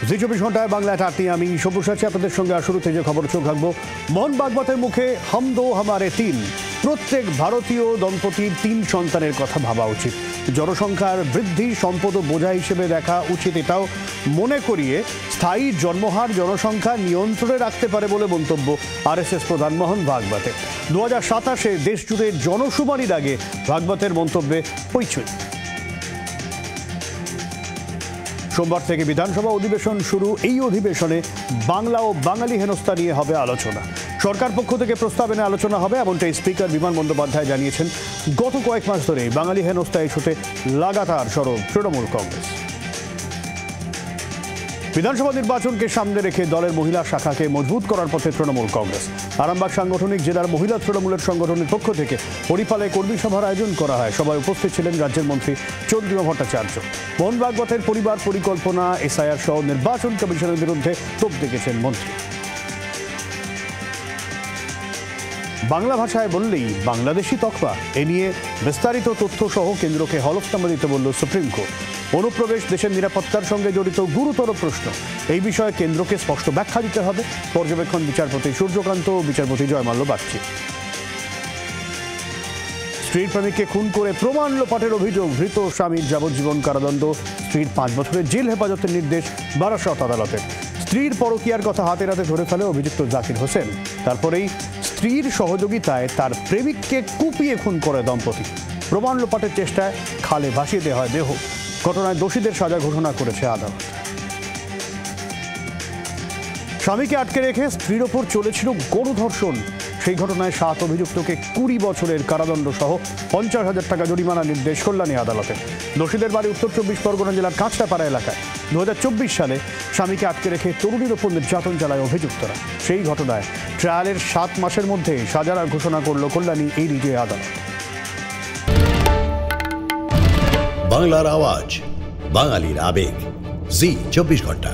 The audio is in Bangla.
জি 24 ঘন্টায় বাংলা টাটি আমি সবুজ আছি আপনাদের সঙ্গে। শুরুতে যে খবর চোখ রাখবো, মোহন ভাগবতের মুখে হাম দো হামারে তিন। প্রত্যেক ভারতীয় দম্পতির 3 সন্তানের কথা ভাবা উচিত। জনসংখ্যার বৃদ্ধি সম্পদ ও বোঝা হিসেবে দেখা উচিত, এটাও মনে করিয়ে স্থায়ী জন্মহার জনসংখ্যা নিয়ন্ত্রণে রাখতে পারে বলে মন্তব্য আরএসএস প্রধান মোহন ভাগবতের। 2027-এ দেশ জুড়ে জনশুমারির আগে ভাগবতের মন্তব্যে হইচই। সোমবার থেকে বিধানসভা অধিবেশন শুরু। এই অধিবেশনে বাংলা ও বাঙালি হেনস্থা নিয়ে হবে আলোচনা। সরকার পক্ষ থেকে প্রস্তাব এনে আলোচনা হবে, এমনটাই স্পিকার বিমান বন্দ্যোপাধ্যায় জানিয়েছেন। গত কয়েক মাস ধরে বাঙালি হেনস্থা ইস্যুতে লাগাতার সরব তৃণমূল কংগ্রেস। বিধানসভা নির্বাচনকে সামনে রেখে দলের মহিলা শাখাকে মজবুত করার পথে তৃণমূল কংগ্রেস। আরামবাগ সাংগঠনিক জেলার মহিলা তৃণমূলের সংগঠনের পক্ষ থেকে হরিপালে কর্মী সভার আয়োজন করা হয়। সভায় উপস্থিত ছিলেন রাজ্যের মন্ত্রী চন্দ্রিমা ভট্টাচার্য। মোহন ভাগবতের পরিবার পরিকল্পনা, এসআইআর সহ নির্বাচন কমিশনের বিরুদ্ধে তোপ দেখেছেন মন্ত্রী। বাংলা ভাষায় বললেই বাংলাদেশি তকমা, এ নিয়ে বিস্তারিত তথ্য সহ কেন্দ্রকে হলফনামা দিতে বলল সুপ্রিম কোর্ট। অনুপ্রবেশ দেশের নিরাপত্তার সঙ্গে জড়িত গুরুতর প্রশ্ন, এই বিষয়ে কেন্দ্রকে স্পষ্ট ব্যাখ্যা দিতে হবে। পর্যবেক্ষণ বিচারপতি সূর্যকান্ত ও বিচারপতি জয়মাল্য বাগচি। স্ত্রীর প্রেমিককে খুন করে প্রমাণ লোপাটের অভিযোগ, ধৃত স্বামীর যাবজ্জীবন কারাদণ্ড, স্ত্রীর 5 বছরের জেল হেফাজতের নির্দেশ বারাসত আদালতের। স্ত্রীর পরকীয়ার কথা হাতে নাতে ধরে ফেলে অভিযুক্ত জাকির হোসেন। তারপরেই স্ত্রীর সহযোগিতায় তার প্রেমিককে কুপিয়ে খুন করে দম্পতি। প্রমাণ লোপাটের চেষ্টায় খালে ভাসিয়ে দেওয়া হয় দেহ। ঘটনায় দোষীদের সাজা ঘোষণা করেছে আদালত। স্বামীকে আটকে রেখে স্ত্রীর ওপর চলেছিল গণধর্ষণ। সেই ঘটনায় 7 অভিযুক্তকে 20 বছরের কারাদণ্ড সহ 50,000 টাকা জরিমানার নির্দেশ কল্যাণী আদালতের। দোষীদের বাড়ি উত্তর 24 পরগনা জেলার কাঁচরাপাড়া এলাকায়। 2024 সালে স্বামীকে আটকে রেখে তরুণীর ওপর নির্যাতন চালায় অভিযুক্তরা। সেই ঘটনায় ট্রায়ালের 7 মাসের মধ্যে সাজার ঘোষণা করল কল্যাণী এই রিটে আদালত। বাংলার আওয়াজ, বাঙালির আবেগ, জি 24 ঘন্টা।